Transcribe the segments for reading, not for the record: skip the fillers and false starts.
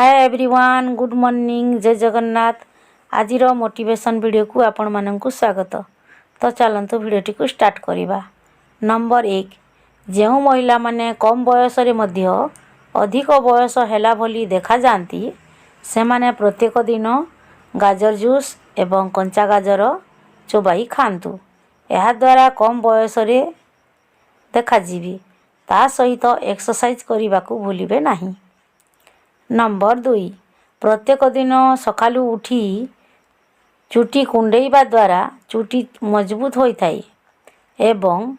Hi everyone, good morning, जय जगन्नाथ। आज motivation video को आपण मानकु स्वागत। तो चलतु वीडियोटी को स्टार्ट करिबा। नंबर 1, जो महिला माने कम बयस रे मध्य अधिक बयस हैला भली देखा जाती से माने प्रत्येक दिन गाजर जूस एवं कंचा गाजर चोबाई खातु। यह द्वारा कम बयस रे देखा जीवी। ता सहित एक्सरसाइज करने को भूलिबे नहीं। नंबर 2, प्रत्येक दिन सकालू उठी चुटी कुंडेइबा द्वारा चुटी मजबूत होइथाई एवं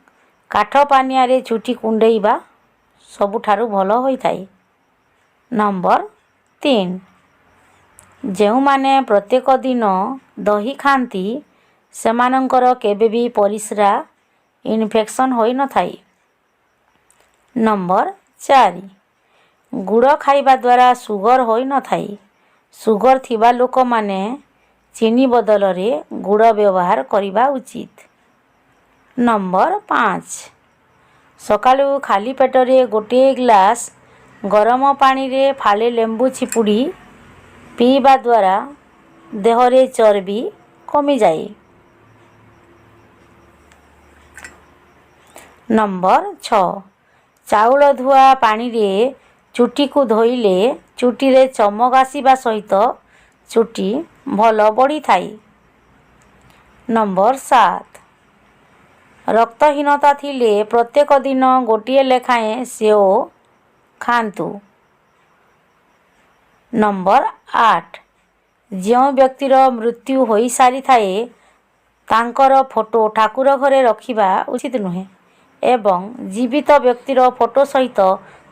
काठ पानिया रे चुटी कुंडेइबा सबुठारु भल होइथाई। नंबर 3, जो माने प्रत्येक दिन दही खाती सेमानंकर केबे भी परिस्रा इन्फेक्शन होई न थाई। नंबर 4, गुड़ खाइबा द्वारा सुगर होई न थाई। सुगर थिबा लोक माने चीनी बदल रे गुड़ व्यवहार करिबा उचित। नंबर 5, सकालू खाली पेट रे गोटे ग्लास गरम पानी रे फाले लेंबू चिपुड़ी पीबा द्वारा देह रे चर्बी कमी जाए। नंबर 6, चाउल धुआ पानी रे चुटी को धोइले चुटी रे चमक आसीबा सहित चुटी भल बढ़ी थाई। नंबर 7, रक्तहीनता थिले प्रत्येक दिन गोटिए लेखाएं सेओ खांतु। नंबर 8, जो व्यक्तिर मृत्यु होई सारी थाए तांकर फोटो ठाकुर घरे रखिबा उचित नुहे एवं जीवित व्यक्तिर फोटो सहित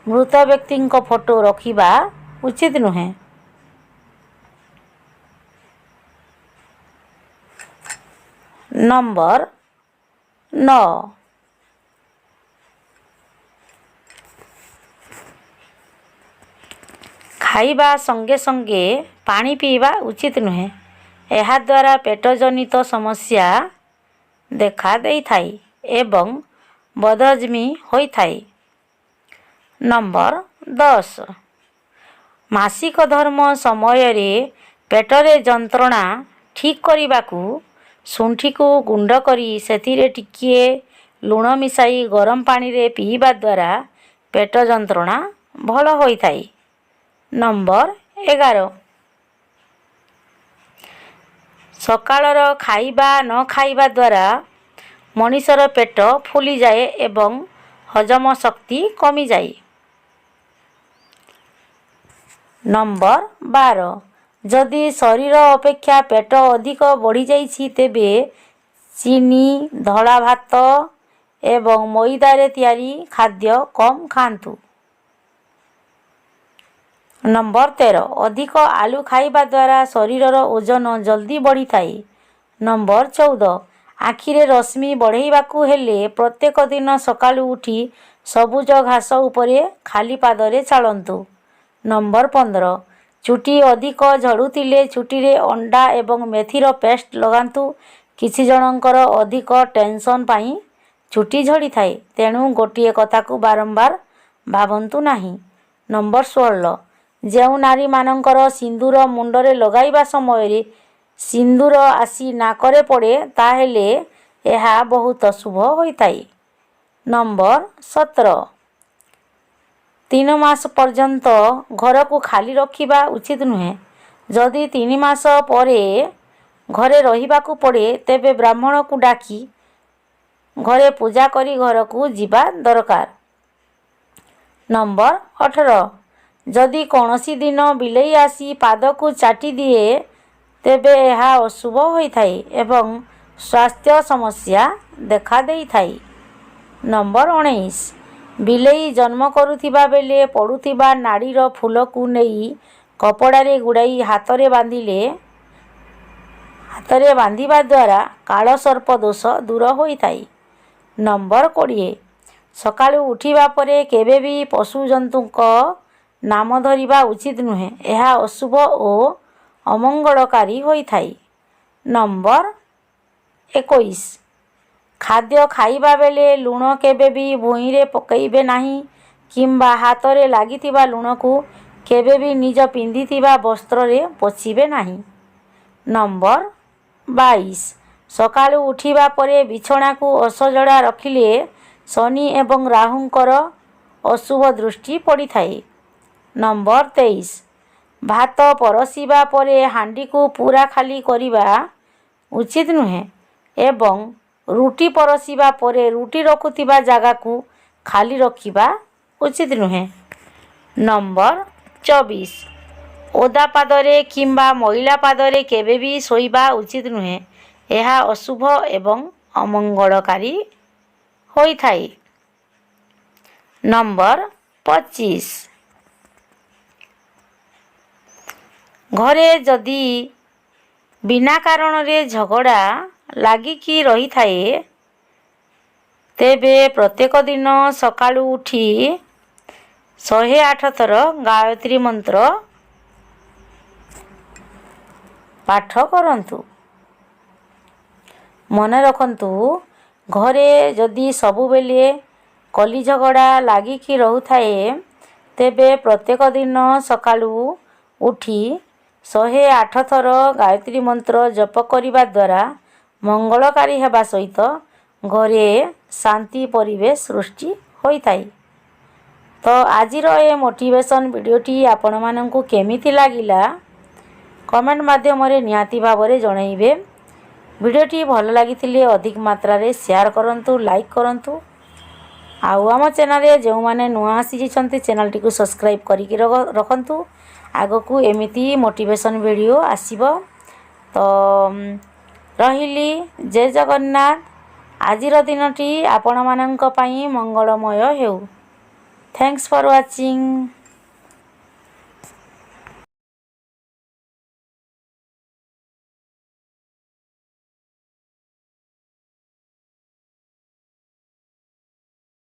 मृत व्यक्ति फोटो रखिबा उचित नुहे। नंबर 9, खाइबा संगे संगे पानी पीवा उचित नुहे। यह द्वारा पेट जनित समस्या देखा देई थाई एवं बदहजमी होई थाई। नंबर 10, मासिक धर्म समय रे पेटरे जंत्रणा ठीक करने को शुंठी को गुंड करी सेतिरे टिकिए लुण मिसाई गरम पानी रे पीवा द्वारा पेट जंत्रणा भल होई थाई। नंबर 11, सकाळर खाइबा न खाइबा द्वारा मनीषर पेट फुली जाए एवं हजम शक्ति कमी जाए। नंबर 12, जदि शरीर अपेक्षा पेट अधिक बढ़ी जाइछि तेबे चीनी धला भात एवं मैदा रे तैयारी खाद्य कम खांतु। नंबर 13, अधिक आलू खाइबा द्वारा शरीरर ओजन जल्दी बढ़ी थाई। नंबर 14, आखिरे रश्मि बढ़ेइबाकू हेले प्रत्येक दिन सकाळू उठी सबुज घास उपरे खाली पादरे चलंतु। नंबर 15, चुटी अधिक झड़ुतिले चुटी रे अंडा एवं मेथीर पेस्ट लगांतु। किछि जनंकर अधिक टेंशन पाई चुटी झड़ी थाए तेणु गोटिए कथा को बारंबार भावंतु नाही। नंबर 16, जो नारी मानंकर सिंदूर मुंडरे लगाइबा समय रे सिंदूर आसी नाकरे पड़े ताहेले यह बहुत शुभ होई थाई। नंबर 17, 3 मास पर्यंत घर को खाली रखिबा उचित नुहे। जदि 3 मास परे घरे रहिबा को पड़े तेबे ब्राह्मण को डाकी घरे पूजा करी घर को जीवा दरकार। नंबर 18, जदि कौनसी दिन बिलेई आसी पाद को चाटी दिए तेबे यह अशुभ होई थाई एवं स्वास्थ्य समस्या देखा देई थाई। नंबर 19, बिलेई जन्म करुथिबा बेले पड़ुथिबा नाड़ीर फूल को नहीं कपड़ा रे गुड़ाई हाथ रे बांधिबा द्वारा काल सर्प दोष दूर होई थाई। नंबर 20, सकाळू उठिबा परे केबे भी पशु जंतुक नाम धरिबा उचित नुहे। यह अशुभ और अमंगलकारी होई थाई। नंबर 21, खाद्य खाइबा बेले लुण केबे भी भुई रे पकईबे नाही किंबा हाथ रे लागिथिबा लुण को କେବେ ବି ନିଜ ପିନ୍ଧିଥିବା ବସ୍ତ୍ରରେ ପୋଛିବେ ନାହିଁ। ନମ୍ବର 22 ସକାଳୁ ଉଠିବା ପରେ ବିଛଣାକୁ ଅସଜଡ଼ା ରଖିଲେ ଶନି ଏବଂ ରାହୁଙ୍କର ଅଶୁଭ ଦୃଷ୍ଟି ପଡ଼ିଥାଏ। ନମ୍ବର 23 ଭାତ ପରସିବା ପରେ ହାଣ୍ଡିକୁ ପୁରା ଖାଲି କରିବା ଉଚିତ ନୁହେଁ ଏବଂ ରୁଟି ପରସିବା ପରେ ରୁଟି ରଖୁଥିବା ଜାଗାକୁ ଖାଲି ରଖିବା ଉଚିତ ନୁହେଁ। ନମ୍ବର 24 ଓଦା ପାଦରେ କିମ୍ବା ମଇଳା ପାଦରେ କେବେ ବି ଶୋଇବା ଉଚିତ ନୁହେଁ। ଏହା ଅଶୁଭ ଏବଂ ଅମଙ୍ଗଳକାରୀ ହୋଇଥାଏ। ନମ୍ବର 25 ଘରେ ଯଦି ବିନା କାରଣରେ ଝଗଡ଼ା ଲାଗିକି ରହିଥାଏ ତେବେ ପ୍ରତ୍ୟେକ ଦିନ ସକାଳୁ ଉଠି 108 ଥର ଗାୟତ୍ରୀ ମନ୍ତ୍ର ପାଠ କରନ୍ତୁ। ମନେ ରଖନ୍ତୁ, ଘରେ ଯଦି ସବୁବେଳେ କଳି ଝଗଡ଼ା ଲାଗିକି ରହୁଥାଏ ତେବେ ପ୍ରତ୍ୟେକ ଦିନ ସକାଳୁ ଉଠି 108 ଥର ଗାୟତ୍ରୀ ମନ୍ତ୍ର ଜପ କରିବା ଦ୍ୱାରା ମଙ୍ଗଳକାରୀ ହେବା ସହିତ ଘରେ ଶାନ୍ତି ପରିବେଶ ସୃଷ୍ଟି ହୋଇଥାଏ। ତ ଆଜିର ଏ ମୋଟିଭେସନ୍ ଭିଡ଼ିଓଟି ଆପଣମାନଙ୍କୁ କେମିତି ଲାଗିଲା କମେଣ୍ଟ ମାଧ୍ୟମରେ ନିହାତି ଭାବରେ ଜଣାଇବେ। ଭିଡ଼ିଓଟି ଭଲ ଲାଗିଥିଲେ ଅଧିକ ମାତ୍ରାରେ ସେୟାର କରନ୍ତୁ, ଲାଇକ୍ କରନ୍ତୁ। ଆଉ ଆମ ଚ୍ୟାନେଲରେ ଯେଉଁମାନେ ନୂଆ ଆସିଛନ୍ତି ଚ୍ୟାନେଲଟିକୁ ସବସ୍କ୍ରାଇବ୍ କରିକି ରଖନ୍ତୁ। ଆଗକୁ ଏମିତି ମୋଟିଭେସନ୍ ଭିଡ଼ିଓ ଆସିବ। ତ ରହିଲି, ଜୟ ଜଗନ୍ନାଥ। ଆଜିର ଦିନଟି ଆପଣମାନଙ୍କ ପାଇଁ ମଙ୍ଗଳମୟ ହେଉ। Thanks for watching.